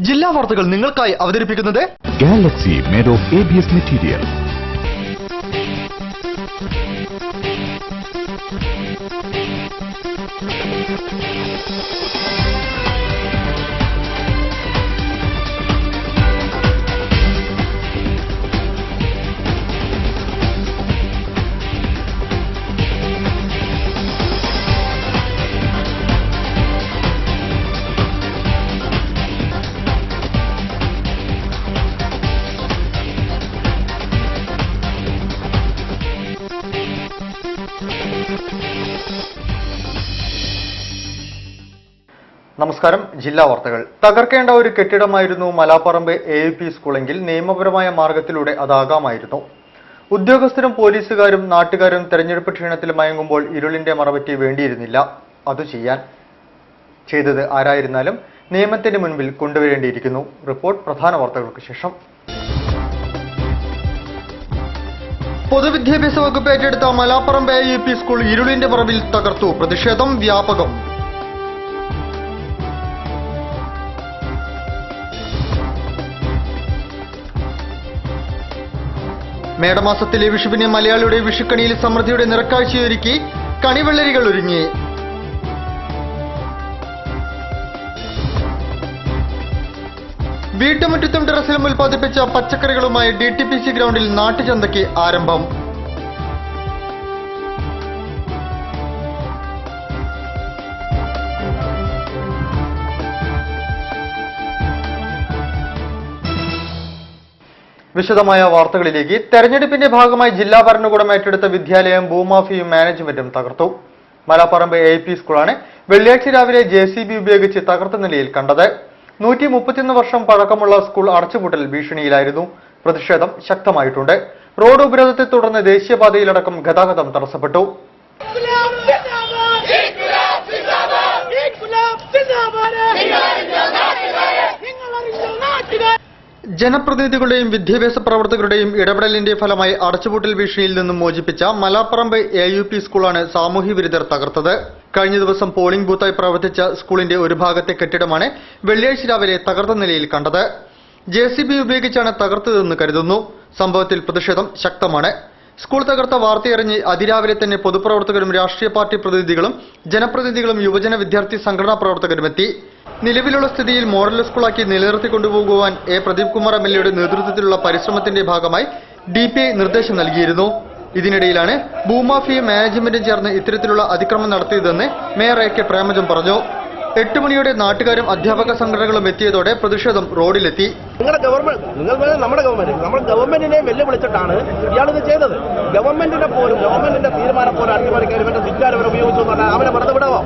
ജില്ലാ വാർത്തകൾ നിങ്ങൾക്കായി അവതരിപ്പിക്കുന്നത് Galaxy made of ABS material. നമസ്കാരം. ജില്ലാ വാർത്തകൾ. തകർക്കേണ്ട ഒരു കെട്ടിടമായിരുന്നു മലാപ്പറമ്പ് AUP സ്കൂളെങ്കിൽ നിയമപരമായ മാർഗത്തിലൂടെ അതാകാമായിരുന്നു. ഉദ്യോഗസ്ഥരും പോലീസുകാരും നാട്ടുകാരും തെരഞ്ഞെടുപ്പ് ക്ഷീണത്തിൽ മയങ്ങുമ്പോൾ ഇരുളിന്റെ മറപറ്റി വേണ്ടിയിരുന്നില്ല അത് ചെയ്തത് ആരായിരുന്നാലും നിയമത്തിന് മുൻപിൽ കൊണ്ടുവരേണ്ടിയിരിക്കുന്നു. റിപ്പോർട്ട് പ്രധാന വാർത്തകൾക്ക് ശേഷം. പൊതുവിദ്യാഭ്യാസ വകുപ്പ് ഏറ്റെടുത്ത മലാപ്പറമ്പ് AUP സ്കൂൾ ഇരുളിന്റെ മറവിൽ തകർത്തു. പ്രതിഷേധം വ്യാപകം. മേടമാസത്തിലെ വിഷുവിനെ മലയാളിയുടെ വിഷുക്കണിയിൽ സമൃദ്ധിയുടെ നിറക്കാഴ്ചയൊരുക്കി കണിവെള്ളരികൾ ഒരുങ്ങി. വീട്ടുമുറ്റത്തും ടെറസിലും ഉൽപ്പാദിപ്പിച്ച പച്ചക്കറികളുമായി DTPC ഗ്രൗണ്ടിൽ നാട്ടുചന്തയ്ക്ക് ആരംഭം. വിശദമായ വാർത്തകളിലേക്ക്. തെരഞ്ഞെടുപ്പിന്റെ ഭാഗമായി ജില്ലാ ഭരണകൂടം ഏറ്റെടുത്ത വിദ്യാലയം ഭൂമാഫിയും മാനേജ്മെന്റും തകർത്തു. മലാപ്പറമ്പ് AUP സ്കൂളാണ് വെള്ളിയാഴ്ച രാവിലെ JCB ഉപയോഗിച്ച് തകർത്ത നിലയിൽ കണ്ടത്. 131 വർഷം പഴക്കമുള്ള സ്കൂൾ അടച്ചുപൂട്ടൽ ഭീഷണിയിലായിരുന്നു. പ്രതിഷേധം ശക്തമായിട്ടുണ്ട്. റോഡ് ഉപരോധത്തെ തുടർന്ന് ദേശീയപാതയിലടക്കം ഗതാഗതം തടസ്സപ്പെട്ടു. ജനപ്രതിനിധികളുടെയും വിദ്യാഭ്യാസ പ്രവർത്തകരുടെയും ഇടപെടലിന്റെ ഫലമായി അടച്ചുപൂട്ടൽ ഭീഷണിയിൽ നിന്നും മോചിപ്പിച്ച മലാപ്പറമ്പ് AUP സ്കൂളാണ് സാമൂഹ്യ വിരുദ്ധർ തകർത്തത്. കഴിഞ്ഞ ദിവസം പോളിംഗ് ബൂത്തായി പ്രവർത്തിച്ച സ്കൂളിന്റെ ഒരു ഭാഗത്തെ കെട്ടിടമാണ് വെള്ളിയാഴ്ച രാവിലെ തകർത്ത നിലയിൽ കണ്ടത്. JCB ഉപയോഗിച്ചാണ് തകർത്തതെന്ന് കരുതുന്നു. സംഭവത്തിൽ പ്രതിഷേധം ശക്തമാണ്. സ്കൂൾ തകർത്ത വാർത്തയറിഞ്ഞ് അതിരാവിലെ തന്നെ പൊതുപ്രവർത്തകരും രാഷ്ട്രീയ പാർട്ടി പ്രതിനിധികളും ജനപ്രതിനിധികളും യുവജന വിദ്യാർത്ഥി സംഘടനാ പ്രവർത്തകരും എത്തി. നിലവിലുള്ള സ്ഥിതിയിൽ മോഡൽ സ്കൂളാക്കി നിലനിർത്തി കൊണ്ടുപോകുവാൻ പ്രദീപ് കുമാർ MLAയുടെ നേതൃത്വത്തിലുള്ള പരിശ്രമത്തിന്റെ ഭാഗമായി DPI നിർദ്ദേശം നൽകിയിരുന്നു. ഇതിനിടയിലാണ് ഭൂമാഫിയും മാനേജ്മെന്റും ചേർന്ന് ഇത്തരത്തിലുള്ള അതിക്രമം നടത്തിയതെന്ന് മേയർ AK പ്രേമജം പറഞ്ഞു. 8 മണിയോടെ നാട്ടുകാരും അധ്യാപക സംഘടനകളും എത്തിയതോടെ പ്രതിഷേധം റോഡിലെത്തി. നമ്മുടെ ഗവൺമെന്റിനെ വെല്ലുവിളിച്ചിട്ടാണ് ഇയാളിത് ചെയ്തത്. ഗവൺമെന്റിന്റെ തീരുമാനം പോലും അട്ടിമറിക്കാൻ ഇവന്റെ ധിക്കാരം അവർ ഉപയോഗിച്ചു എന്ന് പറഞ്ഞാൽ അവനെ വെറുതെ വിടാവോ?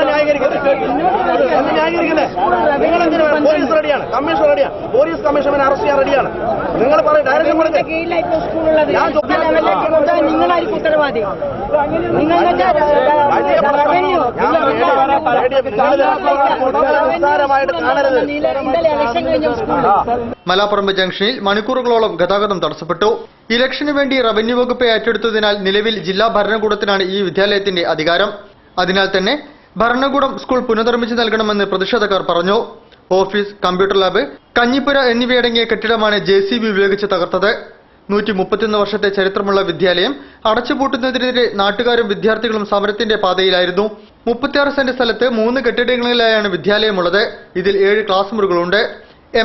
ന്യായീകരിക്കുന്നത് നിങ്ങൾ എന്തിനാ? പോലീസ് റെഡിയാണ്, കമ്മീഷൻ റെഡിയാണ്, പോലീസ് കമ്മീഷൻ അറസ്റ്റ് ചെയ്യാൻ റെഡിയാണ്. നിങ്ങൾ പറയും ഡയറക്ഷൻ മലാപ്പറമ്പ് ജംഗ്ഷനിൽ മണിക്കൂറുകളോളം ഗതാഗതം തടസ്സപ്പെട്ടു. ഇലക്ഷന് വേണ്ടി റവന്യൂ വകുപ്പ് ഏറ്റെടുത്തതിനാൽ നിലവിൽ ജില്ലാ ഭരണകൂടത്തിനാണ് ഈ വിദ്യാലയത്തിന്റെ അധികാരം. അതിനാൽ തന്നെ ഭരണകൂടം സ്കൂൾ പുനർനിർമ്മിച്ചു നൽകണമെന്ന് പ്രതിഷേധക്കാർ പറഞ്ഞു. ഓഫീസ്, കമ്പ്യൂട്ടർ ലാബ്, കഞ്ഞിപ്പുര എന്നിവയടങ്ങിയ കെട്ടിടമാണ് JCB ഉപയോഗിച്ച് തകർത്തത്. 131 വർഷത്തെ ചരിത്രമുള്ള വിദ്യാലയം അടച്ചുപൂട്ടുന്നതിനെതിരെ നാട്ടുകാരും വിദ്യാർത്ഥികളും സമരത്തിന്റെ പാതയിലായിരുന്നു. 36 സെന്റ് സ്ഥലത്ത് 3 കെട്ടിടങ്ങളിലായാണ് വിദ്യാലയമുള്ളത്. ഇതിൽ 7 ക്ലാസ് മുറികളുണ്ട്.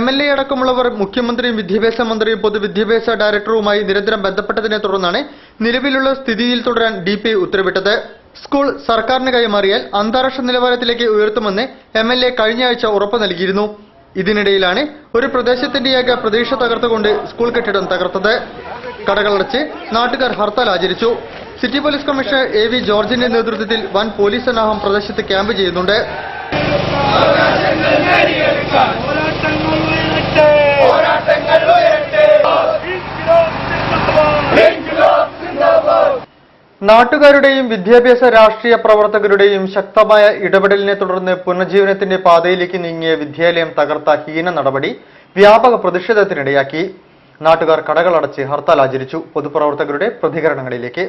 MLA അടക്കമുള്ളവർ മുഖ്യമന്ത്രിയും വിദ്യാഭ്യാസ മന്ത്രിയും പൊതുവിദ്യാഭ്യാസ ഡയറക്ടറുമായി നിരന്തരം ബന്ധപ്പെട്ടതിനെ തുടർന്നാണ് നിലവിലുള്ള സ്ഥിതിയിൽ തുടരാൻ DPI ഉത്തരവിട്ടത്. സ്കൂൾ സർക്കാരിന് കൈമാറിയാൽ അന്താരാഷ്ട്ര നിലവാരത്തിലേക്ക് ഉയർത്തുമെന്ന് MLA കഴിഞ്ഞ ആഴ്ച ഉറപ്പ് നൽകിയിരുന്നു. ഇതിനിടയിലാണ് ഒരു പ്രദേശത്തിന്റെയാകെ പ്രതീക്ഷ തകർത്തുകൊണ്ട് സ്കൂൾ കെട്ടിടം തകർത്തത്. കടകളടച്ച് നാട്ടുകാർ ഹർത്താൽ ആചരിച്ചു. സിറ്റി പോലീസ് കമ്മീഷണർ AV ജോർജിന്റെ നേതൃത്വത്തിൽ വൻ പോലീസ് സന്നാഹം പ്രദേശത്ത് ക്യാമ്പ് ചെയ്യുന്നുണ്ട്. നാട്ടുകാരുടെയും വിദ്യാഭ്യാസ രാഷ്ട്രീയ പ്രവർത്തകരുടെയും ശക്തമായ ഇടപെടലിനെ തുടർന്ന് പുനർജീവനത്തിന്റെ പാതയിലേക്ക് നീങ്ങിയ വിദ്യാലയം തകർത്ത ഹീന നടപടി വ്യാപക പ്രതിഷേധത്തിനിടയാക്കി. നാട്ടുകാർ കടകളടച്ച് ഹർത്താൽ ആചരിച്ചു. പൊതുപ്രവർത്തകരുടെ പ്രതികരണങ്ങളിലേക്ക്.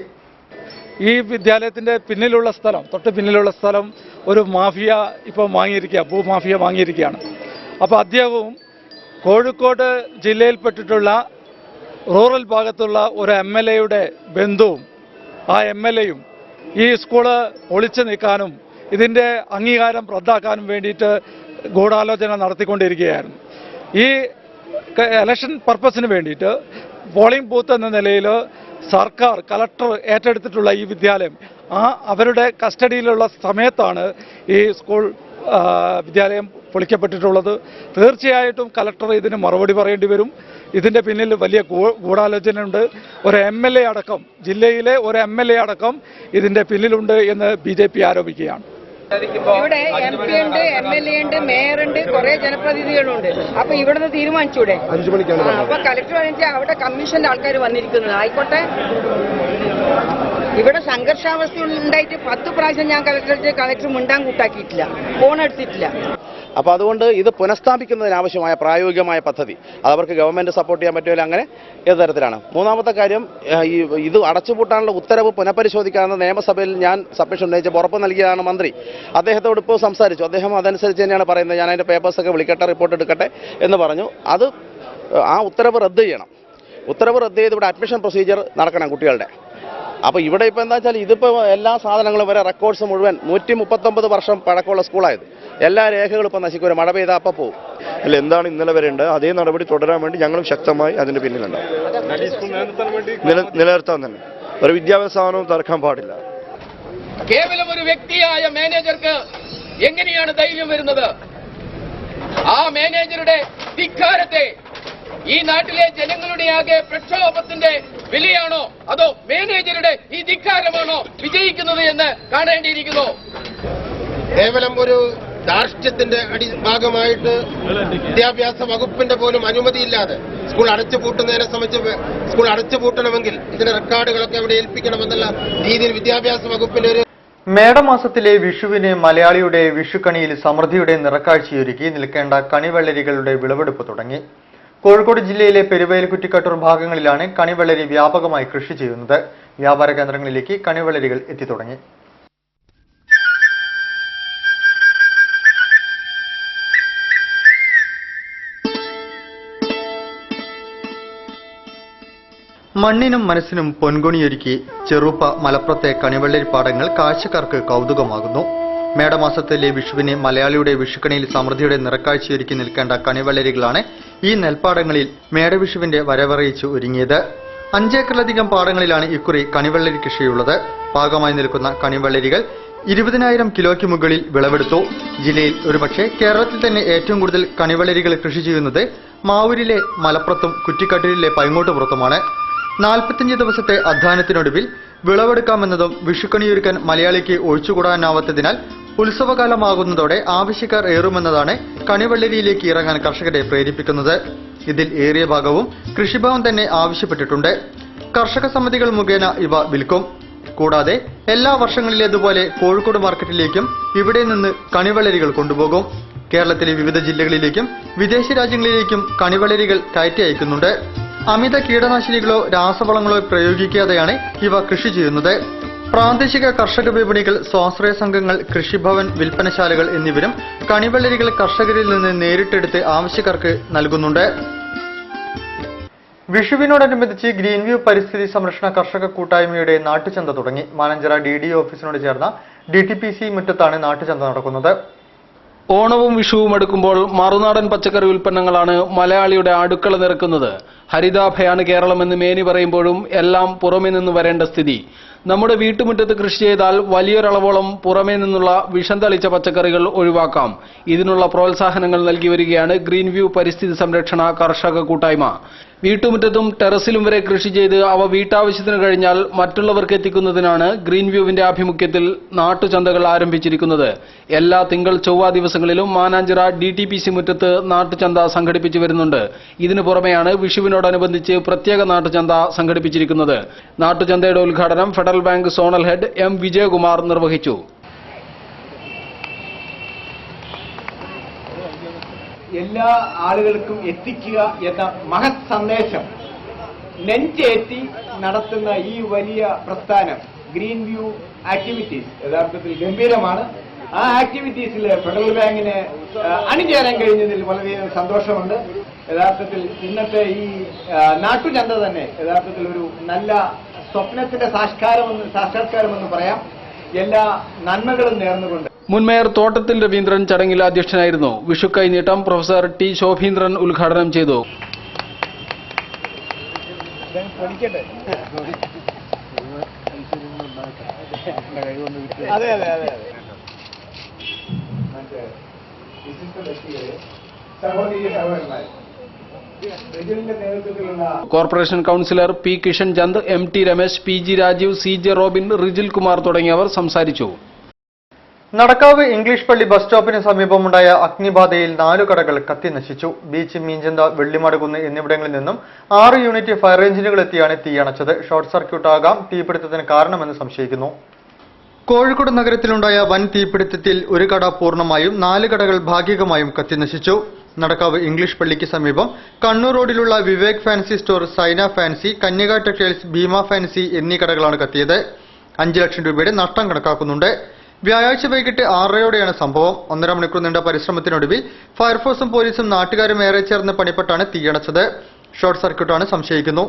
ഈ വിദ്യാലയത്തിന്റെ പിന്നിലുള്ള സ്ഥലം, തൊട്ട് പിന്നിലുള്ള സ്ഥലം ഒരു മാഫിയ ഇപ്പോൾ വാങ്ങിയിരിക്കുക, ഭൂമാഫിയ വാങ്ങിയിരിക്കുകയാണ്. അപ്പോൾ അദ്ദേഹവും കോഴിക്കോട് ജില്ലയിൽപ്പെട്ടിട്ടുള്ള റൂറൽ ഭാഗത്തുള്ള ഒരു MLAയുടെ ബന്ധുവും ആ MLAയും ഈ സ്കൂള് ഒളിച്ചു നീക്കാനും ഇതിൻ്റെ അംഗീകാരം റദ്ദാക്കാനും വേണ്ടിയിട്ട് ഗൂഢാലോചന നടത്തിക്കൊണ്ടിരിക്കുകയായിരുന്നു. ഈ ഇലക്ഷൻ പർപ്പസിന് വേണ്ടിയിട്ട് പോളിംഗ് ബൂത്ത് എന്ന നിലയിൽ സർക്കാർ കളക്ടർ ഏറ്റെടുത്തിട്ടുള്ള ഈ വിദ്യാലയം അവരുടെ കസ്റ്റഡിയിലുള്ള സമയത്താണ് ഈ സ്കൂൾ വിദ്യാലയം പൊളിക്കപ്പെട്ടിട്ടുള്ളത്. തീർച്ചയായിട്ടും കളക്ടർ ഇതിന് മറുപടി പറയേണ്ടി വരും. ഇതിൻ്റെ പിന്നിൽ വലിയ ഗൂഢാലോചനയുണ്ട്. ഒരു MLA അടക്കം, ജില്ലയിലെ ഒരു MLA അടക്കം ഇതിൻ്റെ പിന്നിലുണ്ട് എന്ന് BJP ആരോപിക്കുകയാണ്. ഇവിടെ MP ഉണ്ട്, MLA ഉണ്ട്, മേയർ ഉണ്ട്, കുറെ ജനപ്രതിനിധികളുണ്ട്. അപ്പൊ ഇവിടുന്ന് തീരുമാനിച്ചൂടെ? 5 മണിക്കാണ്. അപ്പൊ കളക്ടർ പറഞ്ഞിട്ട് അവിടെ കമ്മീഷന്റെ ആൾക്കാർ വന്നിരിക്കുന്നത്. ആയിക്കോട്ടെ, ഇവിടെ സംഘർഷാവസ്ഥ ഉണ്ടായിട്ട് 10 പ്രാവശ്യം ഞാൻ കളക്ടർ മിണ്ടാൻ കൂട്ടാക്കിയിട്ടില്ല, ഫോൺ എടുത്തിട്ടില്ല. അപ്പോൾ അതുകൊണ്ട് ഇത് പുനഃസ്ഥാപിക്കുന്നതിനാവശ്യമായ പ്രായോഗികമായ പദ്ധതി അത് അവർക്ക് ഗവൺമെൻറ് സപ്പോർട്ട് ചെയ്യാൻ പറ്റുമല്ലോ. അങ്ങനെ ഏത് തരത്തിലാണ്? മൂന്നാമത്തെ കാര്യം, ഇത് അടച്ചുപൂട്ടാനുള്ള ഉത്തരവ് പുനഃപരിശോധിക്കാമെന്ന് നിയമസഭയിൽ ഞാൻ സബ്മിഷൻ ഉന്നയിച്ചപ്പോൾ ഉറപ്പ് നൽകിയതാണ് മന്ത്രി. അദ്ദേഹത്തോട് ഇപ്പോൾ സംസാരിച്ചു. അദ്ദേഹം അതനുസരിച്ച് തന്നെയാണ് പറയുന്നത്. ഞാൻ അതിൻ്റെ പേപ്പേഴ്സൊക്കെ വിളിക്കട്ടെ, റിപ്പോർട്ട് എടുക്കട്ടെ എന്ന് പറഞ്ഞു. അത് ആ ഉത്തരവ് റദ്ദ് ചെയ്യണം. ഉത്തരവ് റദ്ദ് ചെയ്ത് ഇവിടെ അഡ്മിഷൻ പ്രൊസീജിയർ നടക്കണം കുട്ടികളുടെ. അപ്പോൾ ഇവിടെ ഇപ്പോൾ എന്താ വെച്ചാൽ ഇതിപ്പോൾ എല്ലാ സാധനങ്ങളും വരെ റെക്കോർഡ്സ് മുഴുവൻ 139 വർഷം പഴക്കമുള്ള സ്കൂളായത്. എല്ലാ രേഖകളും ഇപ്പോൾ നശിക്കും. മഴ പെയ്താൽ അപ്പം പോവും. അല്ല, എന്താണ് ഇന്നലെ വരെ ഉണ്ട് അതേ നടപടി തുടരാൻ വേണ്ടി ഞങ്ങളും ശക്തമായി അതിന്റെ പിന്നിലുണ്ടാവും. നിലനിർത്താൻ തന്നെ ഒരു വിദ്യാഭ്യാസ സ്ഥാപനവും തറക്കാൻ പാടില്ല. കേവലം ഒരു വ്യക്തിയായ മാനേജർക്ക് എങ്ങനെയാണ് ധൈര്യം വരുന്നത്? ആ മാനേജറുടെ ധിക്കാരത്തെ ഈ നാട്ടിലെ ജനങ്ങളുടെ ആകെ പ്രക്ഷോഭത്തിന്റെ വിലയാണോ അതോ മാനേജറുടെ ഈ ധിക്കാരമാണോ വിജയിക്കുന്നത് എന്ന് കാണേണ്ടിയിരിക്കുന്നു. കേവലം ഒരു ധാർഷ്ട്യത്തിന്റെ ഭാഗമായിട്ട് വിദ്യാഭ്യാസ വകുപ്പിന്റെ പോലും അനുമതിയില്ലാതെ സ്കൂൾ അടച്ചുപൂട്ടുന്നതിനെ സംബന്ധിച്ച് സ്കൂൾ അടച്ചുപൂട്ടണമെങ്കിൽ ഇതിന്റെ റെക്കോർഡുകളൊക്കെ അവിടെ ഏൽപ്പിക്കണമെന്നുള്ള രീതിയിൽ വിദ്യാഭ്യാസ വകുപ്പിന്റെ ഒരു മേടമാസത്തിലെ വിഷുവിന് മലയാളിയുടെ വിഷുക്കണിയിൽ സമൃദ്ധിയുടെ നിറക്കാഴ്ചയൊരുക്കി നിൽക്കേണ്ട കണിവെള്ളരികളുടെ വിളവെടുപ്പ് തുടങ്ങി. കോഴിക്കോട് ജില്ലയിലെ പെരുവയൽ, കുറ്റിക്കട്ടൂർ ഭാഗങ്ങളിലാണ് കണിവെള്ളരി വ്യാപകമായി കൃഷി ചെയ്യുന്നത്. വ്യാപാര കേന്ദ്രങ്ങളിലേക്ക് കണിവെള്ളരികൾ എത്തിത്തുടങ്ങി. മണ്ണിനും മനസ്സിനും പൊൻകൊണിയൊരുക്കി ചെറുപ്പ മലപ്പുറത്തെ കണിവെള്ളരിപ്പാടങ്ങൾ കാഴ്ചക്കാർക്ക് കൗതുകമാകുന്നു. മേടമാസത്തിലെ വിഷുവിന് മലയാളിയുടെ വിഷുക്കണിയിൽ സമൃദ്ധിയുടെ നിറക്കാഴ്ചയൊരുക്കി നിൽക്കേണ്ട കണിവെള്ളരികളാണ് ഈ നെൽപ്പാടങ്ങളിൽ മേടവിഷുവിന്റെ വരവറിയിച്ച് ഒരുങ്ങിയത്. 5 ഏക്കറിലധികം പാടങ്ങളിലാണ് ഇക്കുറി കണിവെള്ളരി കൃഷിയുള്ളത്. പാകമായി നിൽക്കുന്ന കണിവെള്ളരികൾ 20,000 കിലോയ്ക്ക് മുകളിൽ വിളവെടുത്തു. ജില്ലയിൽ ഒരുപക്ഷെ കേരളത്തിൽ തന്നെ ഏറ്റവും കൂടുതൽ കണിവെള്ളരികൾ കൃഷി ചെയ്യുന്നത് മാവൂരിലെ മലപ്പുറത്തും കുറ്റിക്കട്ടൂരിലെ പൈങ്ങോട്ടുപുറത്തുമാണ്. 45 ദിവസത്തെ അധ്വാനത്തിനൊടുവിൽ വിളവെടുക്കാമെന്നതും വിഷുക്കണിയൊരുക്കാൻ മലയാളിക്ക് ഒഴിച്ചുകൂടാനാവാത്തതിനാൽ ഉത്സവകാലമാകുന്നതോടെ ആവശ്യക്കാർ ഏറുമെന്നതാണ് കണിവെള്ളരിയിലേക്ക് ഇറങ്ങാൻ കർഷകരെ പ്രേരിപ്പിക്കുന്നത്. ഇതിൽ ഏറിയ ഭാഗവും കൃഷിഭവൻ തന്നെ ആവശ്യപ്പെട്ടിട്ടുണ്ട്. കർഷക സമിതികൾ മുഖേന ഇവ വിൽക്കും. കൂടാതെ എല്ലാ വർഷങ്ങളിലേതുപോലെ കോഴിക്കോട് മാർക്കറ്റിലേക്കും ഇവിടെ നിന്ന് കണിവെള്ളരികൾ കൊണ്ടുപോകും. കേരളത്തിലെ വിവിധ ജില്ലകളിലേക്കും വിദേശ രാജ്യങ്ങളിലേക്കും കണിവെള്ളരികൾ കയറ്റി അയക്കുന്നുണ്ട്. അമിത കീടനാശിനികളോ രാസവളങ്ങളോ പ്രയോഗിക്കാതെയാണ് ഇവ കൃഷി ചെയ്യുന്നത്. പ്രാദേശിക കർഷക വിപണികൾ, സ്വാശ്രയ സംഘങ്ങൾ, കൃഷിഭവൻ, വിൽപ്പനശാലകൾ എന്നിവരും കണിവെള്ളരികൾ കർഷകരിൽ നിന്ന് നേരിട്ടെടുത്ത് ആവശ്യക്കാർക്ക് നൽകുന്നുണ്ട്. വിഷുവിനോടനുബന്ധിച്ച് ഗ്രീൻവ്യൂ പരിസ്ഥിതി സംരക്ഷണ കർഷക കൂട്ടായ്മയുടെ നാട്ടുചന്ത തുടങ്ങി. മാനഞ്ചിറ DDO ഓഫീസിനോട് ചേർന്ന DTPC മുറ്റത്താണ് നാട്ടുചന്ത നടക്കുന്നത്. ഓണവും വിഷുവും അടുക്കുമ്പോൾ മറുനാടൻ പച്ചക്കറി ഉൽപ്പന്നങ്ങളാണ് മലയാളിയുടെ അടുക്കള നിറക്കുന്നത്. ഹരിതാഭയാണ് കേരളമെന്ന് മേനി പറയുമ്പോഴും എല്ലാം പുറമേ നിന്ന് വരേണ്ട സ്ഥിതി. നമ്മുടെ വീട്ടുമുറ്റത്ത് കൃഷി ചെയ്താൽ വലിയൊരളവോളം പുറമേ നിന്നുള്ള വിഷം തളിച്ച പച്ചക്കറികൾ ഒഴിവാക്കാം. ഇതിനുള്ള പ്രോത്സാഹനങ്ങൾ നൽകി വരികയാണ് ഗ്രീൻവ്യൂ പരിസ്ഥിതി സംരക്ഷണ കർഷക കൂട്ടായ്മ. വീട്ടുമുറ്റത്തും ടെറസിലും വരെ കൃഷി ചെയ്ത് അവ വീട്ടാവശ്യത്തിന് കഴിഞ്ഞാൽ മറ്റുള്ളവർക്ക് എത്തിക്കുന്നതിനാണ് ഗ്രീൻവ്യൂവിന്റെ ആഭിമുഖ്യത്തിൽ നാട്ടുചന്തകൾ ആരംഭിച്ചിരിക്കുന്നത്. എല്ലാ തിങ്കൾ, ചൊവ്വ ദിവസങ്ങളിലും മാനാഞ്ചിറ DTPC മുറ്റത്ത് നാട്ടുചന്ത സംഘടിപ്പിച്ചു വരുന്നുണ്ട്. ഇതിനു പുറമെയാണ് വിഷുവിനോടനുബന്ധിച്ച് പ്രത്യേക നാട്ടുചന്ത സംഘടിപ്പിച്ചിരിക്കുന്നത്. നാട്ടുചന്തയുടെ ഉദ്ഘാടനം federal bank zonal head M. Vijayakumar നിർവഹിച്ചു. എല്ലാ ആളുകൾക്കും എത്തിക്കുക എന്ന മഹത് സന്ദേശം നെഞ്ചേറ്റി നടത്തുന്ന ഈ വലിയ പ്രസ്ഥാനം ഗ്രീൻ വ്യൂ ആക്ടിവിറ്റീസ് യഥാർത്ഥത്തിൽ ഗംഭീരമാണ്. ആ ആക്ടിവിറ്റീസിൽ ഫെഡറൽ ബാങ്കിന് അണിചേരാൻ കഴിഞ്ഞതിൽ വളരെയധികം സന്തോഷമുണ്ട്. യഥാർത്ഥത്തിൽ ഇന്നത്തെ ഈ നാട്ടുചന്ത തന്നെ യഥാർത്ഥത്തിൽ ഒരു നല്ല സ്വപ്നത്തിന്റെ സാക്ഷാത്കാരമെന്ന് പറയാം. എല്ലാ നന്മകളും നേർന്നുകൊണ്ട് മുൻ മേയർ തോട്ടത്തിൽ രവീന്ദ്രൻ ചടങ്ങിൽ അധ്യക്ഷനായിരുന്നു. വിഷു കൈനീട്ടം പ്രൊഫസർ ടി ശോഭീന്ദ്രൻ ഉദ്ഘാടനം ചെയ്തു. അതെ അതെ അതെ corporation councillor P Kishan Chand, M T Ramesh, P G Rajeev, C J Robin, Rijil Kumar തുടങ്ങിയവർ സംസാരിച്ചു. നടക്കാവ് ഇംഗ്ലീഷ് പള്ളി ബസ് സ്റ്റോപ്പിന് സമീപമുണ്ടായ അഗ്നിബാധയിൽ 4 കടകൾ കത്തിനശിച്ചു. ബീച്ച്, മീഞ്ചന്ത, വെള്ളിമടകുന്ന് എന്നിവിടങ്ങളിൽ നിന്നും 6 യൂണിറ്റ് ഫയർ എഞ്ചിനുകൾ എത്തിയാണ് തീയണച്ചത്. ഷോർട്ട് സർക്യൂട്ട് ആകാം തീപിടുത്തത്തിന് കാരണമെന്ന് സംശയിക്കുന്നു. കോഴിക്കോട് നഗരത്തിലുണ്ടായ വൻ തീപിടുത്തത്തിൽ ഒരു കട പൂർണ്ണമായും 4 കടകൾ ഭാഗികമായും കത്തിനശിച്ചു. നടക്കാവ് ഇംഗ്ലീഷ് പള്ളിക്ക് സമീപം കണ്ണൂർ റോഡിലുള്ള Vivek fancy store, Saina fancy, കന്യക ടെക്സ്റ്റൈൽസ്, ഭീമ ഫാൻസി എന്നീ കടകളാണ് കത്തിയത്. 5 ലക്ഷം രൂപയുടെ നഷ്ടം കണക്കാക്കുന്നുണ്ട്. വ്യാഴാഴ്ച വൈകിട്ട് 6:30 സംഭവം. 1.5 മണിക്കൂർ നീണ്ട പരിശ്രമത്തിനൊടുവിൽ ഫയർഫോഴ്സും പോലീസും നാട്ടുകാരും ഏറെ ചേർന്ന് പണിപ്പെട്ടാണ് തീയണച്ചത്. ഷോർട്ട് സർക്യൂട്ടാണ് സംശയിക്കുന്നു.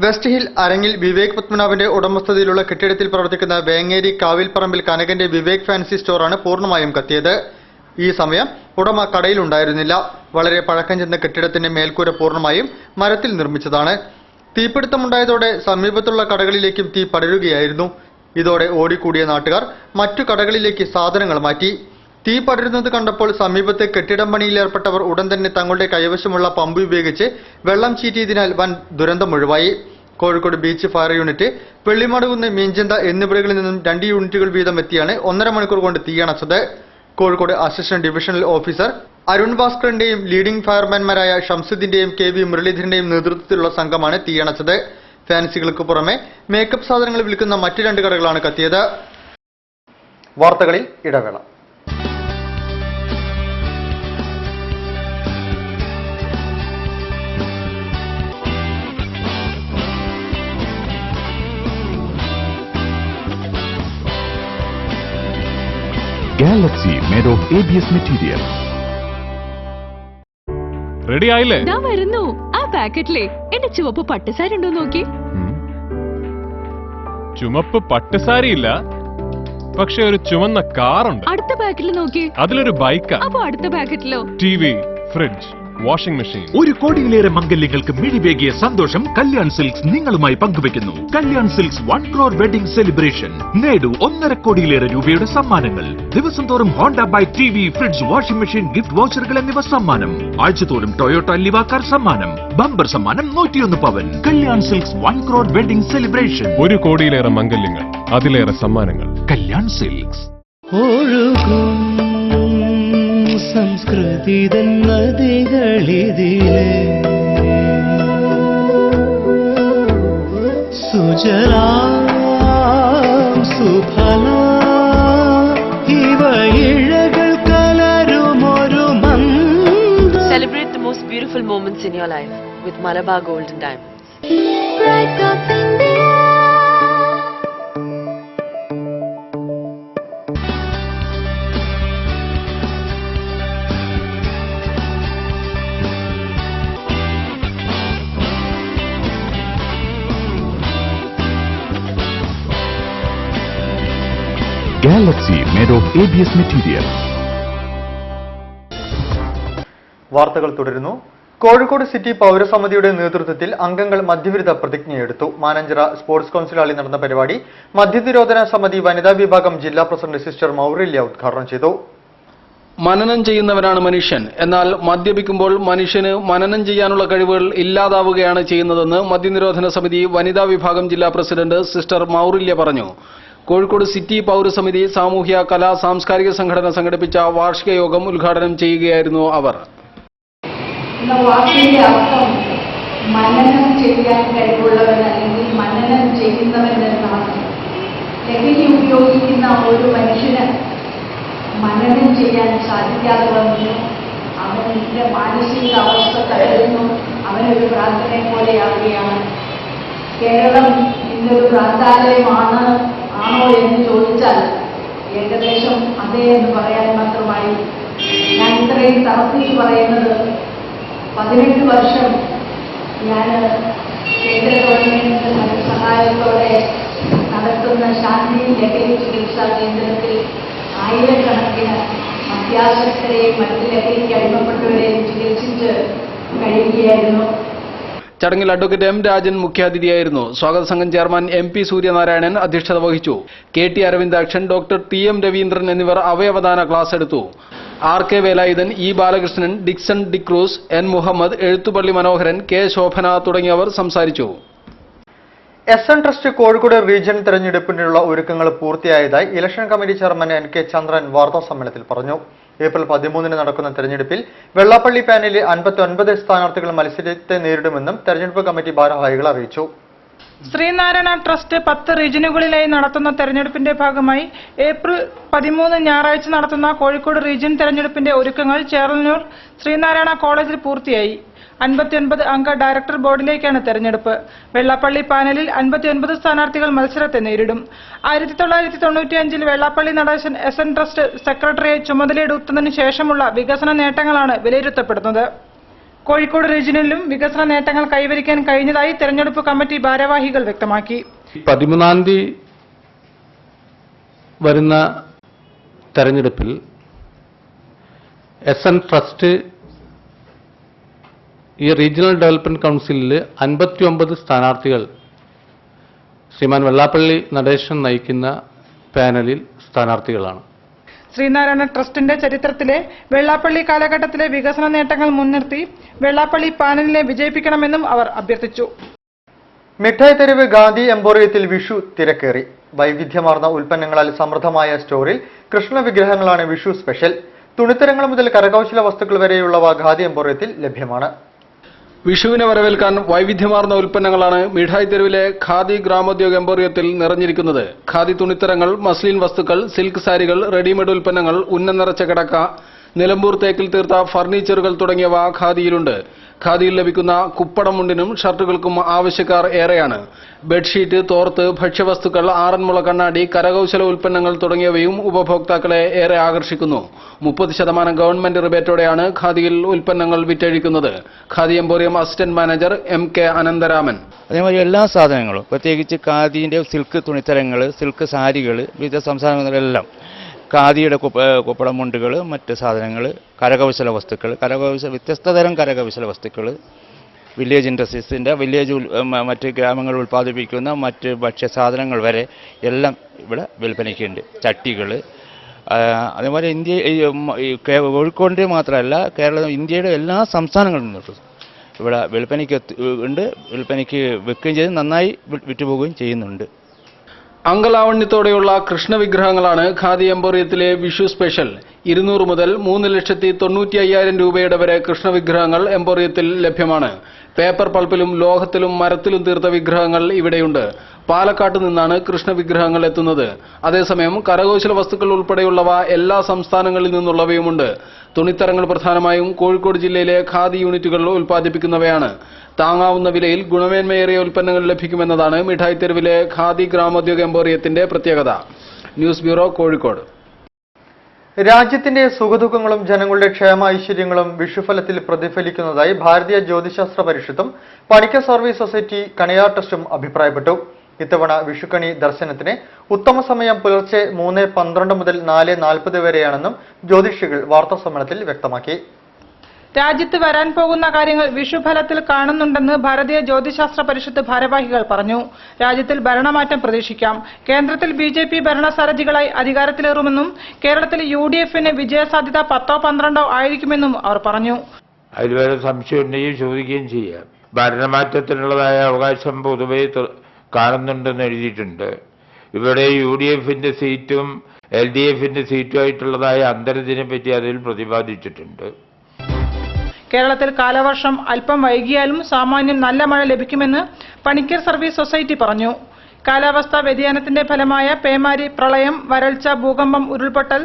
വെസ്റ്റ് ഹിൽ അരങ്ങിൽ വിവേക് പത്മനാഭന്റെ ഉടമസ്ഥതയിലുള്ള കെട്ടിടത്തിൽ പ്രവർത്തിക്കുന്ന വേങ്ങേരി കാവിൽപ്പറമ്പിൽ കനകന്റെ വിവേക് ഫാൻസി സ്റ്റോറാണ് പൂർണ്ണമായും കത്തിയത്. ഈ സമയം ഉടമ കടയിലുണ്ടായിരുന്നില്ല. വളരെ പഴക്കം ചെന്ന കെട്ടിടത്തിന്റെ മേൽക്കൂര പൂർണ്ണമായും മരത്തിൽ നിർമ്മിച്ചതാണ്. തീപിടുത്തമുണ്ടായതോടെ സമീപത്തുള്ള കടകളിലേക്കും തീ പടരുകയായിരുന്നു. ഇതോടെ ഓടിക്കൂടിയ നാട്ടുകാർ മറ്റു കടകളിലേക്ക് സാധനങ്ങൾ മാറ്റി. തീ പടരുന്നത് കണ്ടപ്പോൾ സമീപത്തെ കെട്ടിടം പണിയിലേർപ്പെട്ടവർ ഉടൻ തന്നെ തങ്ങളുടെ കൈവശമുള്ള പമ്പ് ഉപയോഗിച്ച് വെള്ളം ചീറ്റിയതിനാൽ വൻ ദുരന്തം ഒഴിവായി. Kozhikode beach fire unit, Vellimadukunnu, Meenchanda എന്നിവിടങ്ങളിൽ നിന്നും 2 യൂണിറ്റുകൾ വീതം എത്തിയാണ് 1.5 മണിക്കൂർ കൊണ്ട് തീയണച്ചത്. Kozhikode assistant divisional officer Arun ഭാസ്കറിന്റെയും ലീഡിംഗ് ഫയർമാൻമാരായ ഷംസുദ്ദീന്റെയും കെ വി മുരളീധരന്റെയും നേതൃത്വത്തിലുള്ള സംഘമാണ് തീയണച്ചത്. ഫാൻസികൾക്ക് പുറമെ മേക്കപ്പ് സാധനങ്ങൾ വിൽക്കുന്ന മറ്റ് 2 കടകളാണ് കത്തിയത്. വാർത്തകളിൽ ഇടവേള. Galaxy made of ABS material. Ready ആയില്ലേ? ഞാൻ വരുന്നു. ആ പാക്കറ്റിലെ എന്റെ ചുവപ്പ് പട്ടുസാരി ഉണ്ടോ നോക്കി. ചുമപ്പ് പട്ടുസാരിയില്ല, പക്ഷെ ഒരു ചുവന്ന കാറുണ്ട്. അടുത്ത പാക്കറ്റിൽ നോക്കി. അതിലൊരു ബൈക്കാ. അപ്പൊ അടുത്ത പാക്കറ്റിലോ? TV, fridge, washing machine. 1 കോടിയിലേറെ മംഗല്യങ്ങൾക്ക് മിഴിവേകിയ സന്തോഷം കല്യാൺ സിൽക്സ് നിങ്ങളുമായി പങ്കുവെക്കുന്നു. Kalyan Silks 1 crore wedding celebration. നേടൂ 1.5 കോടിയിലേറെ രൂപയുടെ സമ്മാനങ്ങൾ. ദിവസം തോറും Honda bike, TV, fridge, washing machine, gift വൗച്ചറുകൾ എന്നിവ സമ്മാനം. ആഴ്ചതോറും ടൊയോട്ട ലിവ കാർ സമ്മാനം. ബമ്പർ സമ്മാനം 101 പവൻ. Kalyan Silks 1 crore wedding celebration. 1 കോടിയിലേറെ മംഗല്യങ്ങൾ, അതിലേറെ സമ്മാനങ്ങൾ. കല്യാൺ സിൽക്സ്. സംസ്കൃതി നദികളിതിലെ സുജലാം സുഫല ഇവ ഇഴകൾ കലരുമൊരു മന്ദ. Celebrate the most beautiful moments in your life with Malabar Gold and Diamonds. Galaxy made of ABS material. വാർത്തകൾ തുടരുന്നു. കോഴിക്കോട് സിറ്റി പൗരസമിതിയുടെ നേതൃത്വത്തിൽ അംഗങ്ങൾ മദ്യവിരുദ്ധ പ്രതിജ്ഞയെടുത്തു. മാനഞ്ചിറ സ്പോർട്സ് കൗൺസിൽ ഹാളിൽ നടന്ന പരിപാടി മദ്യനിരോധന സമിതി വനിതാ വിഭാഗം ജില്ലാ പ്രസിഡന്റ് സിസ്റ്റർ മൗറില്യ ഉദ്ഘാടനം ചെയ്തു. മനനം ചെയ്യുന്നവനാണ് മനുഷ്യൻ. എന്നാൽ മദ്യപിക്കുമ്പോൾ മനുഷ്യന് മനനം ചെയ്യാനുള്ള കഴിവുകൾ ഇല്ലാതാവുകയാണ് ചെയ്യുന്നതെന്ന് മദ്യനിരോധന സമിതി വനിതാ വിഭാഗം ജില്ലാ പ്രസിഡന്റ് സിസ്റ്റർ മൗറില്യ പറഞ്ഞു. കോഴിക്കോട് സിറ്റി പൗരസമിതി സാമൂഹ്യ കലാ സാംസ്കാരിക സംഘടന സംഘടിപ്പിച്ച വാർഷിക യോഗം ഉദ്ഘാടനം ചെയ്യുകയായിരുന്നു അവർ. വാക്കിന്റെ അർത്ഥം മനനം ചെയ്യാൻ കഴിവുള്ളവൻ അല്ലെങ്കിൽ മനനം ചെയ്യുന്നവൻ എന്നാണ്. ലഹരി ഉപയോഗിക്കുന്ന ഒരു മനുഷ്യന് മനനം ചെയ്യാൻ സാധിക്കാതെ വന്നു. അവന്റെ മാനസിക അവസ്ഥ തകരുന്നു. അവനൊരു പ്രാർത്ഥനയെ പോലെയാവുകയാണ്. കേരളം ഇന്നൊരു പ്രാന്താലയമാണോ എന്ന് ചോദിച്ചാൽ ഏകദേശം അതേ എന്ന് പറയാൻ മാത്രമായി ഞാൻ ഇത്രയും തറപ്പിച്ച് പറയുന്നത് 18 വർഷം ഞാൻ കേന്ദ്ര ഗവൺമെന്റിന്റെ സഹായത്തോടെ നടത്തുന്ന ശാന്തി ലഹരി ചികിത്സാ കേന്ദ്രത്തിൽ ആയിരക്കണക്കിന് അത്യാസക്തരെയും മറ്റ് ലഹരിക്ക് അടിമപ്പെട്ടവരെയും ചികിത്സിച്ച് കഴിയുകയായിരുന്നു. ചടങ്ങിൽ അഡ്വക്കേറ്റ് എം രാജൻ മുഖ്യാതിഥിയായിരുന്നു. സ്വാഗത സംഘം ചെയർമാൻ എം പി സൂര്യനാരായണൻ അധ്യക്ഷത വഹിച്ചു. K T Aravindakshan, doctor T M Raveendran എന്നിവർ അവയവദാന ക്ലാസ് എടുത്തു. R K Velayudhan, E Balakrishnan, Dixon D'Cruz, N Muhammad, Ezhuthupally Manoharan, K Shobhana തുടങ്ങിയവർ സംസാരിച്ചു. എസ്.എൻ. ട്രസ്റ്റ് കോഴിക്കോട് റീജിയൻ തെരഞ്ഞെടുപ്പിനുള്ള ഒരുക്കങ്ങൾ പൂർത്തിയായതായി election committee chairman N K Chandran വാർത്താസമ്മേളനത്തിൽ പറഞ്ഞു. ഏപ്രിൽ 13 നടക്കുന്ന തെരഞ്ഞെടുപ്പിൽ വെള്ളാപ്പള്ളി പാനലിൽ 59 സ്ഥാനാർത്ഥികൾ മത്സരത്തെ നേരിടുമെന്നും തെരഞ്ഞെടുപ്പ് കമ്മിറ്റി ഭാരവാഹികൾ അറിയിച്ചു. ശ്രീനാരായണ ട്രസ്റ്റ് 10 റീജിയനുകളിലായി നടത്തുന്ന തെരഞ്ഞെടുപ്പിന്റെ ഭാഗമായി ഏപ്രിൽ 13 ഞായറാഴ്ച നടത്തുന്ന കോഴിക്കോട് റീജിയൻ തെരഞ്ഞെടുപ്പിന്റെ ഒരുക്കങ്ങൾ ചേറന്നൂർ ശ്രീനാരായണ കോളേജിൽ പൂർത്തിയായി. 59 അംഗ ഡയറക്ടർ ബോർഡിലേക്കാണ് തെരഞ്ഞെടുപ്പ്. വെള്ളാപ്പള്ളി പാനലിൽ 59 സ്ഥാനാർത്ഥികൾ മത്സരത്തെ നേരിടും. 1995 വെള്ളാപ്പള്ളി നടേശൻ എസ്.എൻ. ട്രസ്റ്റ് സെക്രട്ടറിയെ ചുമതലയെടുത്തതിനു ശേഷമുള്ള വികസന നേട്ടങ്ങളാണ് വിലയിരുത്തപ്പെടുന്നത്. കോഴിക്കോട് റീജിയനിലും വികസന നേട്ടങ്ങൾ കൈവരിക്കാൻ കഴിഞ്ഞതായി തെരഞ്ഞെടുപ്പ് കമ്മിറ്റി ഭാരവാഹികൾ വ്യക്തമാക്കി. 13 തീയതി വരുന്ന തെരഞ്ഞെടുപ്പിൽ എസ്.എൻ. ട്രസ്റ്റ് ഈ റീജിയണൽ ഡെവലപ്മെന്റ് കൗൺസിലിൽ 59 സ്ഥാനാർത്ഥികൾ ശ്രീമാൻ വെള്ളാപ്പള്ളി നടേശൻ നയിക്കുന്ന പാനലിൽ സ്ഥാനാർത്ഥികളാണ്. ശ്രീനാരായണ ട്രസ്റ്റിന്റെ ചരിത്രത്തിലെ വെള്ളാപ്പള്ളി കാലഘട്ടത്തിലെ വികസന നേട്ടങ്ങൾ മുൻനിർത്തി വെള്ളാപ്പള്ളി പാനലിനെ വിജയിപ്പിക്കണമെന്നും അവർ അഭ്യർത്ഥിച്ചു. മിഠായി തെരുവ് ഗാന്ധി എംപോറിയത്തിൽ വിഷു തിരക്കേറി. വൈവിധ്യമാർന്ന ഉൽപ്പന്നങ്ങളാൽ സമൃദ്ധമായ സ്റ്റോറിൽ കൃഷ്ണ വിഗ്രഹങ്ങളാണ് വിഷു സ്പെഷ്യൽ. തുണിത്തരങ്ങൾ മുതൽ കരകൗശല വസ്തുക്കൾ വരെയുള്ളവ ഖാദി എംപോറിയത്തിൽ ലഭ്യമാണ്. വിഷുവിനെ വരവേൽക്കാൻ വൈവിധ്യമാർന്ന ഉൽപ്പന്നങ്ങളാണ് മിഠായി തെരുവിലെ ഖാദി ഗ്രാമോദ്योग എംപോറിയത്തിൽ നിറഞ്ഞിരിക്കുന്നത്. ഖാദി തുണിത്തരങ്ങൾ, മസ്ലിൻ വസ്തുക്കൾ, സിൽക്ക് സാരികൾ, റെഡിമെയ്ഡ് ഉൽപ്പന്നങ്ങൾ, ഉന്നം നിറച്ച കിടക്ക, നിലമ്പൂർ തേക്കിൽ തീർത്ത ഫർണിച്ചറുകൾ തുടങ്ങിയവ ഖാദിയിലുണ്ട്. ഖാദിയിൽ ലഭിക്കുന്ന കുപ്പടം മുണ്ടിനും ഷർട്ടുകൾക്കും ആവശ്യക്കാർ ഏറെയാണ്. ബെഡ്ഷീറ്റ്, തോർത്ത്, ഭക്ഷ്യവസ്തുക്കൾ, ആറന്മുള കണ്ണാടി, കരകൗശല ഉൽപ്പന്നങ്ങൾ തുടങ്ങിയവയും ഉപഭോക്താക്കളെ ഏറെ ആകർഷിക്കുന്നു. 30% ഗവൺമെന്റ് റിബേറ്റോടെയാണ് ഖാദിയിൽ ഉൽപ്പന്നങ്ങൾ വിറ്റഴിക്കുന്നത്. Khadi emporium assistant manager M K Anantharaman. അതേമാതിരി എല്ലാ സാധനങ്ങളും, പ്രത്യേകിച്ച് ഖാദിന്റെ സിൽക്ക് തുണിത്തരങ്ങൾ, സിൽക്ക് സാരികൾ, വിവിധ സംസ്ഥാനങ്ങളിലെല്ലാം ഖാദിയുടെ കുപ്പടമുണ്ടുകൾ, മറ്റ് സാധനങ്ങൾ, കരകൗശല വസ്തുക്കൾ, വ്യത്യസ്ത തരം കരകൗശല വസ്തുക്കൾ, വില്ലേജ് ഇൻഡസ്ട്രീസിൻ്റെ മറ്റ് ഗ്രാമങ്ങളിൽ ഉൽപ്പാദിപ്പിക്കുന്ന മറ്റ് ഭക്ഷ്യസാധനങ്ങൾ വരെ എല്ലാം ഇവിടെ വിൽപ്പനയ്ക്കുണ്ട്. ചട്ടികൾ, അതേപോലെ കോഴിക്കോടിൻ്റെ മാത്രമല്ല ഇന്ത്യയുടെ എല്ലാ സംസ്ഥാനങ്ങളിൽ നിന്നും ഇവിടെ വിൽപ്പനയ്ക്ക് ഉണ്ട്. വിൽപ്പനയ്ക്ക് വെക്കുകയും ചെയ്ത് നന്നായി വിറ്റുപോവുകയും ചെയ്യുന്നുണ്ട്. അംഗലാവണ്യത്തോടെയുള്ള കൃഷ്ണവിഗ്രഹങ്ങളാണ് ഖാദി എംപോറിയത്തിലെ വിഷു സ്പെഷ്യൽ. 200 മുതൽ 3,95,000 രൂപയുടെ വരെ കൃഷ്ണവിഗ്രഹങ്ങൾ എംപോറിയത്തിൽ ലഭ്യമാണ്. പേപ്പർ പൾപ്പിലും ലോഹത്തിലും മരത്തിലും തീർത്ത വിഗ്രഹങ്ങൾ ഇവിടെയുണ്ട്. പാലക്കാട്ട് നിന്നാണ് കൃഷ്ണവിഗ്രഹങ്ങൾ എത്തുന്നത്. അതേസമയം കരകൗശല വസ്തുക്കൾ ഉൾപ്പെടെയുള്ളവ എല്ലാ സംസ്ഥാനങ്ങളിൽ നിന്നുള്ളവയുമുണ്ട്. തുണിത്തരങ്ങൾ പ്രധാനമായും കോഴിക്കോട് ജില്ലയിലെ ഖാദി യൂണിറ്റുകൾ ഉൽപ്പാദിപ്പിക്കുന്നവയാണ്. താങ്ങാവുന്ന വിലയിൽ ഗുണമേന്മയേറിയ ഉൽപ്പന്നങ്ങൾ ലഭിക്കുമെന്നതാണ് മിഠായി തെരുവിലെ ഖാദി ഗ്രാമോദ്योग എംപോറിയത്തിന്റെ പ്രത്യേകത. News bureau, Kozhikode. രാജ്യത്തിന്റെ സുഖദുഃഖങ്ങളും ജനങ്ങളുടെ ക്ഷേമ ഐശ്വര്യങ്ങളും വിഷുഫലത്തിൽ പ്രതിഫലിക്കുന്നതായി ഭാരതീയ ജ്യോതിശാസ്ത്ര പരിഷത്തും പണിക്കർ സർവീസ് സൊസൈറ്റി കണിയാർ ട്രസ്റ്റും അഭിപ്രായപ്പെട്ടു. ഇത്തവണ വിഷുക്കണി ദർശനത്തിന് ഉത്തമ സമയം പുലർച്ചെ 3:12 മുതൽ 4:40 വരെയാണെന്നും ജ്യോതിഷികൾ വാർത്താസമ്മേളനത്തിൽ വ്യക്തമാക്കി. രാജ്യത്ത് വരാൻ പോകുന്ന കാര്യങ്ങൾ വിഷുഫലത്തിൽ കാണുന്നുണ്ടെന്ന് ഭാരതീയ ജ്യോതിശാസ്ത്ര പരിഷത്ത് ഭാരവാഹികൾ പറഞ്ഞു. രാജ്യത്തിൽ ഭരണമാറ്റം പ്രതീക്ഷിക്കാം. കേന്ദ്രത്തിൽ BJP ഭരണസാരഥികളായി അധികാരത്തിലേറുമെന്നും കേരളത്തിൽ UDF-ന് വിജയസാധ്യത 10-12 ആയിരിക്കുമെന്നും അവർ പറഞ്ഞു. അതിൽ വരെ സംശയം ഉണ്ടെങ്കിൽ ചോദിക്കുകയും ചെയ്യാം. ഭരണമാറ്റത്തിനുള്ളതായ അവകാശം പൊതുവെ കാണുന്നുണ്ടെന്ന് എഴുതിയിട്ടുണ്ട്. ഇവിടെ UDF-ന്റെ സീറ്റും LDF-ന്റെ സീറ്റുമായിട്ടുള്ളതായ അന്തരത്തിനെ പറ്റി അതിൽ പ്രതിപാദിച്ചിട്ടുണ്ട്. കേരളത്തിൽ കാലവർഷം അല്പം വൈകിയാലും സാമാന്യം നല്ല മഴ ലഭിക്കുമെന്ന് പണിക്കർ സർവീസ് സൊസൈറ്റി പറഞ്ഞു. കാലാവസ്ഥാ വ്യതിയാനത്തിന്റെ ഫലമായ പേമാരി, പ്രളയം, വരൾച്ച, ഭൂകമ്പം, ഉരുൾപൊട്ടൽ,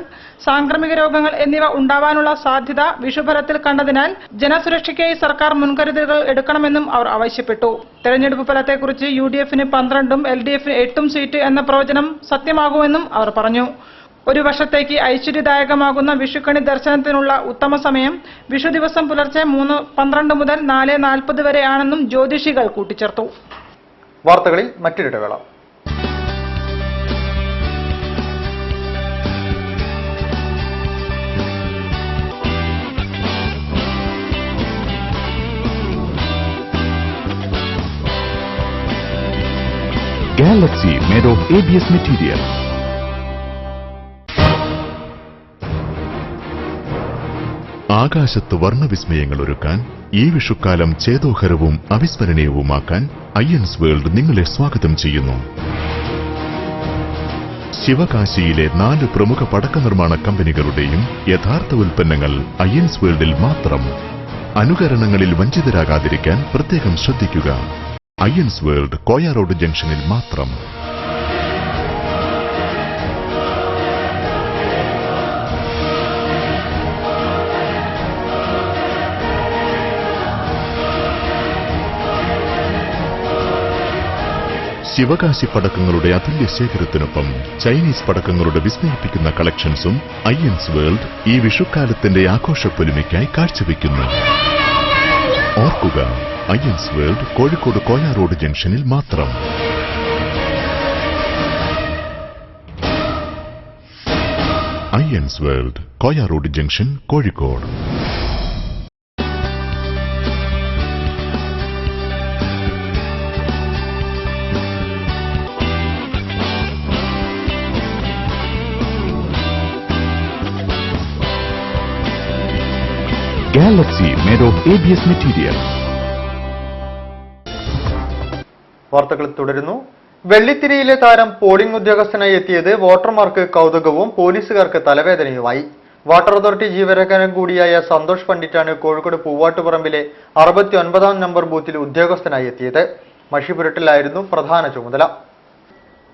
സാംക്രമിക രോഗങ്ങൾ എന്നിവ ഉണ്ടാവാനുള്ള സാധ്യത വിഷുഫലത്തിൽ കണ്ടതിനാൽ ജനസുരക്ഷയ്ക്കായി സർക്കാർ മുൻകരുതലുകൾ എടുക്കണമെന്നും അവർ ആവശ്യപ്പെട്ടു. തെരഞ്ഞെടുപ്പ് ഫലത്തെക്കുറിച്ച് UDF-ന് 12ഉം LDF-ന് 8ഉം സീറ്റ് എന്ന പ്രവചനം സത്യമാകുമെന്നും അവർ പറഞ്ഞു. ഒരു വർഷത്തേക്ക് ഐശ്വര്യദായകമാകുന്ന വിഷുക്കണി ദർശനത്തിനുള്ള ഉത്തമ സമയം വിഷു ദിവസം പുലർച്ചെ 3:12 മുതൽ 4:40 വരെ ആണെന്നും ജ്യോതിഷികൾ കൂട്ടിച്ചേർത്തു. വാർത്തകളിൽ മറ്റൊരിടവേള. Galaxy made of ABS material. ആകാശത്ത് വർണ്ണവിസ്മയങ്ങൾ ഒരുക്കാൻ ഈ വിഷുക്കാലം ചേതോഹരവും അവിസ്മരണീയവുമാക്കാൻ അയ്യൻസ് വേൾഡ് നിങ്ങളെ സ്വാഗതം ചെയ്യുന്നു. ശിവകാശിയിലെ 4 പ്രമുഖ പടക്ക നിർമ്മാണ കമ്പനികളുടെയും യഥാർത്ഥ ഉൽപ്പന്നങ്ങൾ അയ്യൻസ് വേൾഡിൽ മാത്രം. അനുകരണങ്ങളിൽ വഞ്ചിതരാകാതിരിക്കാൻ പ്രത്യേകം ശ്രദ്ധിക്കുക. അയ്യൻസ് വേൾഡ് കോയ റോഡ് ജംഗ്ഷനിൽ മാത്രം. ശിവകാശി പടക്കങ്ങളുടെ അതുല്യ ശേഖരത്തിനൊപ്പം ചൈനീസ് പടക്കങ്ങളുടെ വിസ്മയിപ്പിക്കുന്ന കളക്ഷൻസും അയ്യൻസ് വേൾഡ് ഈ വിഷുക്കാലത്തിന്റെ ആഘോഷപ്പൊലിമയ്ക്കായി കാഴ്ചവെക്കുന്നു. ഓർക്കുക, അയ്യൻസ് വേൾഡ് കോഴിക്കോട് കോയ റോഡ് ജംഗ്ഷനിൽ മാത്രം. Ayyans world, Koya road junction, Kozhikode. Galaxy made of ABS material. വാർത്തകൾ തുടരുന്നു. വെള്ളിത്തിരിയിലെ താരം പോളിംഗ് ഉദ്യോഗസ്ഥനായി എത്തിയത് വോട്ടർമാർക്ക് കൗതുകവും പോലീസുകാർക്ക് തലവേദനയുമായി. വാട്ടർ അതോറിറ്റി ജീവനക്കാരൻ കൂടിയായ സന്തോഷ് പണ്ഡിറ്റാണ് കോഴിക്കോട് പൂവാട്ടുപറമ്പിലെ 69-ാം നമ്പർ ബൂത്തിൽ ഉദ്യോഗസ്ഥനായി എത്തിയത്. മഷിപുരട്ടിലായിരുന്നു പ്രധാന ചുമതല.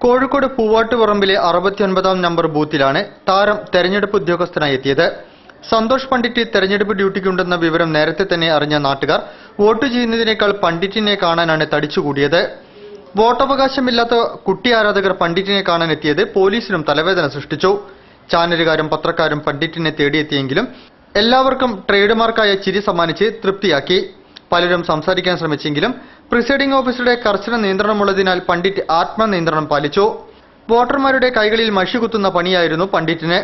കോഴിക്കോട് പൂവാട്ടുപറമ്പിലെ 69-ാം നമ്പർ ബൂത്തിലാണ് താരം തെരഞ്ഞെടുപ്പ് ഉദ്യോഗസ്ഥനായി എത്തിയത്. സന്തോഷ് പണ്ഡിറ്റ് തെരഞ്ഞെടുപ്പ് ഡ്യൂട്ടിക്കുണ്ടെന്ന വിവരം നേരത്തെ തന്നെ അറിഞ്ഞ നാട്ടുകാർ വോട്ട് ചെയ്യുന്നതിനേക്കാൾ പണ്ഡിറ്റിനെ കാണാനാണ് തടിച്ചുകൂടിയത്. വോട്ടവകാശമില്ലാത്ത കുട്ടി ആരാധകർ പണ്ഡിറ്റിനെ കാണാൻ എത്തിയത് പോലീസിനും തലവേദന സൃഷ്ടിച്ചു. ചാനലുകാരും പത്രക്കാരും പണ്ഡിറ്റിനെ തേടിയെത്തിയെങ്കിലും എല്ലാവർക്കും ട്രേഡ് മാർക്കായ ചിരി സമ്മാനിച്ച് തൃപ്തിയാക്കി. പലരും സംസാരിക്കാൻ ശ്രമിച്ചെങ്കിലും പ്രിസൈഡിംഗ് ഓഫീസറുടെ കർശന നിയന്ത്രണമുള്ളതിനാൽ പണ്ഡിറ്റ് ആത്മനിയന്ത്രണം പാലിച്ചു. വോട്ടർമാരുടെ കൈകളിൽ മഷി കുത്തുന്ന പണിയായിരുന്നു പണ്ഡിറ്റിന്.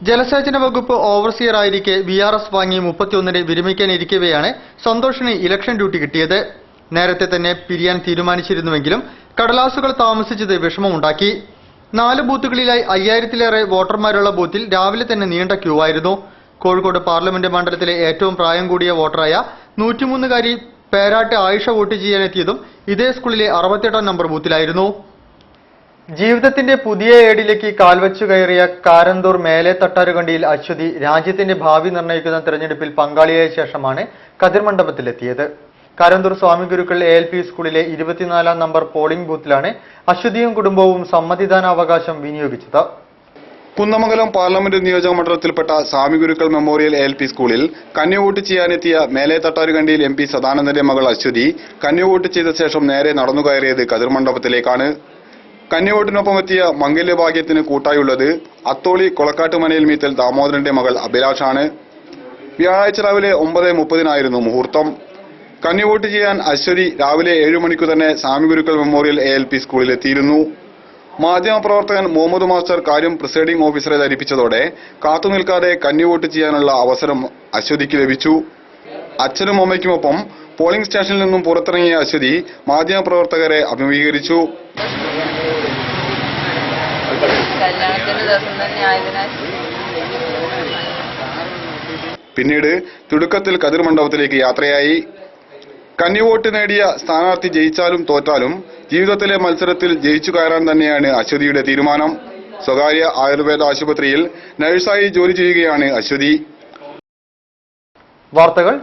ജലസേചന വകുപ്പ് ഓവർസിയർ ആയിരിക്കെ VRS വാങ്ങി 31-ന് വിരമിക്കാനിരിക്കവെയാണ് സന്തോഷിന് ഇലക്ഷൻ ഡ്യൂട്ടി കിട്ടിയത്. നേരത്തെ തന്നെ പിരിയാൻ തീരുമാനിച്ചിരുന്നുവെങ്കിലും കടലാസുകൾ താമസിച്ചത് വിഷമമുണ്ടാക്കി. 4 ബൂത്തുകളിലായി 5000-ലേറെ വോട്ടർമാരുള്ള ബൂത്തിൽ രാവിലെ തന്നെ നീണ്ട ക്യൂ ആയിരുന്നു. കോഴിക്കോട് പാർലമെന്റ് മണ്ഡലത്തിലെ ഏറ്റവും പ്രായം കൂടിയ വോട്ടറായ 103-കാരി പേരാട്ട് ആയിഷ വോട്ട് ചെയ്യാനെത്തിയതും ഇതേ സ്കൂളിലെ 68-ാം നമ്പർ ബൂത്തിലായിരുന്നു. ജീവിതത്തിന്റെ പുതിയ ഏടിലേക്ക് കാൽവച്ചു കയറിയ കാരന്തൂർ മേലെ തട്ടാരുകണ്ടിയിൽ അശ്വതി രാജ്യത്തിന്റെ ഭാവി നിർണ്ണയിക്കുന്ന തെരഞ്ഞെടുപ്പിൽ പങ്കാളിയായ ശേഷമാണ് കതിർമണ്ഡപത്തിലെത്തിയത്. കാരന്തൂർ സ്വാമി ഗുരുക്കൾ ALP സ്കൂളിലെ 24-ാം നമ്പർ പോളിംഗ് ബൂത്തിലാണ് അശ്വതിയും കുടുംബവും സമ്മതിദാനാവകാശം വിനിയോഗിച്ചത്. കുന്നമംഗലം പാർലമെന്റ് നിയോജക മണ്ഡലത്തിൽപ്പെട്ട സ്വാമി ഗുരുക്കൾ മെമ്മോറിയൽ ALP സ്കൂളിൽ കന്നി വോട്ട് ചെയ്യാനെത്തിയ മേലെ തട്ടാരുകണ്ടിയിൽ MP സദാനന്ദന്റെ മകൾ അശ്വതി കന്നി വോട്ട് ചെയ്ത ശേഷം നേരെ നടന്നു കയറിയത് കതിർമണ്ഡപത്തിലേക്കാണ്. കന്യവോട്ടിനൊപ്പം എത്തിയ മംഗല്യഭാഗ്യത്തിന് കൂട്ടായുള്ളത് അത്തോളി കൊളക്കാട്ടുമനയിൽ മീത്തൽ ദാമോദരന്റെ മകൾ അഭിലാഷാണ്. വ്യാഴാഴ്ച രാവിലെ 9:30-നായിരുന്നു മുഹൂർത്തം. കന്യവോട്ട് ചെയ്യാൻ അശ്വതി രാവിലെ 7 മണിക്കു തന്നെ സ്വാമി ഗുരുക്കൾ മെമ്മോറിയൽ ALP സ്കൂളിലെത്തിയിരുന്നു. മാധ്യമപ്രവർത്തകൻ മുഹമ്മദ് മാസ്റ്റർ കാര്യം പ്രിസൈഡിംഗ് ഓഫീസറെ ധരിപ്പിച്ചതോടെ കാത്തുനിൽക്കാതെ കന്യവോട്ട് ചെയ്യാനുള്ള അവസരം അശ്വതിക്ക് ലഭിച്ചു. അച്ഛനും അമ്മയ്ക്കുമൊപ്പം പോളിംഗ് സ്റ്റേഷനിൽ നിന്നും പുറത്തിറങ്ങിയ അശ്വതി മാധ്യമപ്രവർത്തകരെ അഭിമുഖീകരിച്ചു. പിന്നീട് തിടുക്കത്തിൽ കതിർ മണ്ഡപത്തിലേക്ക് യാത്രയായി. കന്നിവോട്ട് നേടിയ സ്ഥാനാർത്ഥി ജയിച്ചാലും തോറ്റാലും ജീവിതത്തിലെ മത്സരത്തിൽ ജയിച്ചു കയറാൻ തന്നെയാണ് അശ്വതിയുടെ തീരുമാനം. സ്വകാര്യ ആയുർവേദ ആശുപത്രിയിൽ നഴ്സായി ജോലി ചെയ്യുകയാണ് അശ്വതി. വാർത്തകൾ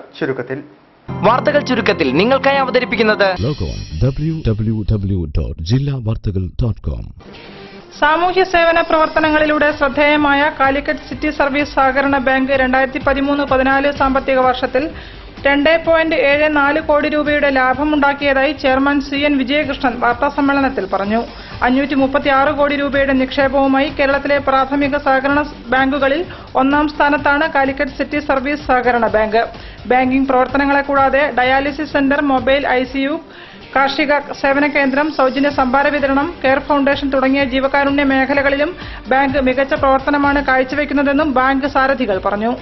ചുരുക്കത്തിൽ നിങ്ങൾക്കായി അവതരിപ്പിക്കുന്നത് www.jillavartagal.com. സാമൂഹ്യ സേവന പ്രവർത്തനങ്ങളിലൂടെ ശ്രദ്ധേയമായ കാലിക്കറ്റ് സിറ്റി സർവീസ് സഹകരണ ബാങ്ക് 2013-14 സാമ്പത്തിക വർഷത്തിൽ 2.74 കോടി രൂപയുടെ ലാഭമുണ്ടാക്കിയതായി ചെയർമാൻ CN വിജയകൃഷ്ണൻ വാർത്താസമ്മേളനത്തിൽ പറഞ്ഞു. 536 കോടി രൂപയുടെ നിക്ഷേപവുമായി കേരളത്തിലെ പ്രാഥമിക സഹകരണ ബാങ്കുകളിൽ 1ാം സ്ഥാനത്താണ് കാലിക്കറ്റ് സിറ്റി സർവീസ് സഹകരണ ബാങ്ക്. ബാങ്കിംഗ് പ്രവർത്തനങ്ങളെ കൂടാതെ ഡയാലിസിസ് സെന്റർ, മൊബൈൽ ICU, കാർഷിക സേവന കേന്ദ്രം, സൗജന്യ സംഭാര വിതരണം, കെയർ ഫൗണ്ടേഷൻ തുടങ്ങിയ ജീവകാരുണ്യ മേഖലകളിലും ബാങ്ക് മികച്ച പ്രവർത്തനമാണ് കാഴ്ചവെക്കുന്നതെന്നും ബാങ്ക് സാരഥികൾ പറഞ്ഞു.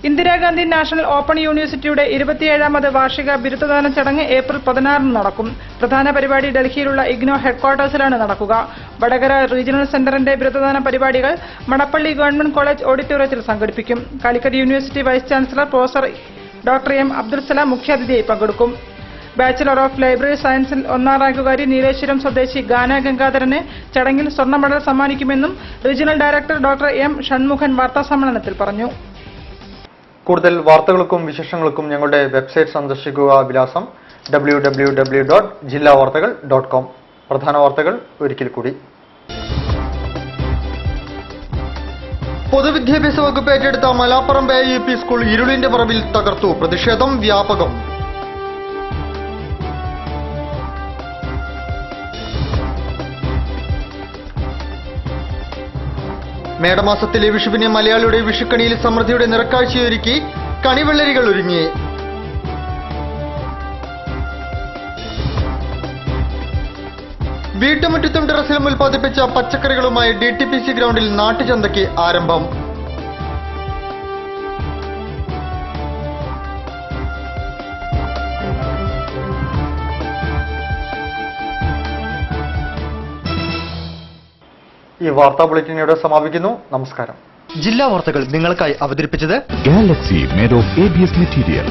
ഇന്ദിരാഗാന്ധി നാഷണൽ ഓപ്പൺ യൂണിവേഴ്സിറ്റിയുടെ 27ാമത് വാർഷിക ബിരുദദാന ചടങ്ങ് ഏപ്രിൽ 16 നടക്കും. പ്രധാന പരിപാടി ഡൽഹിയിലുള്ള ഇഗ്നോ ഹെഡ്ക്വാർട്ടേഴ്സിലാണ് നടക്കുക. വടകര റീജിയണൽ സെന്ററിന്റെ ബിരുദദാന പരിപാടികൾ മണപ്പള്ളി ഗവൺമെന്റ് കോളേജ് ഓഡിറ്റോറിയത്തിൽ സംഘടിപ്പിക്കും. Calicut university vice chancellor professor doctor M. Abdul Salam മുഖ്യാതിഥിയായി പങ്കെടുക്കും. ബാച്ചലർ ഓഫ് ലൈബ്രറി സയൻസിൽ 1ാം റാങ്കുകാരി നീലേശ്വരം സ്വദേശി ഗാന ഗംഗാധരന് ചടങ്ങിൽ സ്വർണ്ണ മെഡൽ സമ്മാനിക്കുമെന്നും regional director doctor M. Shanmukhan വാർത്താസമ്മേളനത്തിൽ പറഞ്ഞു. കൂടുതൽ വാർത്തകൾക്കും വിശേഷങ്ങൾക്കും ഞങ്ങളുടെ വെബ്സൈറ്റ് സന്ദർശിക്കുക. വിലാസം www.jillavartagal.com. പ്രധാന വാർത്തകൾ ഒരിക്കൽ കൂടി. പൊതുവിദ്യാഭ്യാസ വകുപ്പ് ഏറ്റെടുത്ത മലാപ്പറമ്പ് UP സ്കൂൾ ഇരുളിന്റെ പറമ്പിൽ തകർത്തു. പ്രതിഷേധം വ്യാപകം. മേടമാസത്തിലെ വിഷുവിനെ മലയാളിയുടെ വിഷുക്കണിയിൽ സമൃദ്ധിയുടെ നിറക്കാഴ്ചയൊരുക്കി കണിവെള്ളരികൾ ഒരുങ്ങി. വീട്ടുമുറ്റത്തും ടെറസിലും ഉൽപ്പാദിപ്പിച്ച പച്ചക്കറികളുമായി DTPC ഗ്രൗണ്ടിൽ നാട്ടുചന്തയ്ക്ക് ആരംഭം. ഈ വാർത്താ ബുള്ളറ്റിൻ ഇവിടെ സമാപിക്കുന്നു. നമസ്കാരം. ജില്ലാ വാർത്തകൾ നിങ്ങൾക്കായി അവതരിപ്പിച്ചത് Galaxy made of ABS material.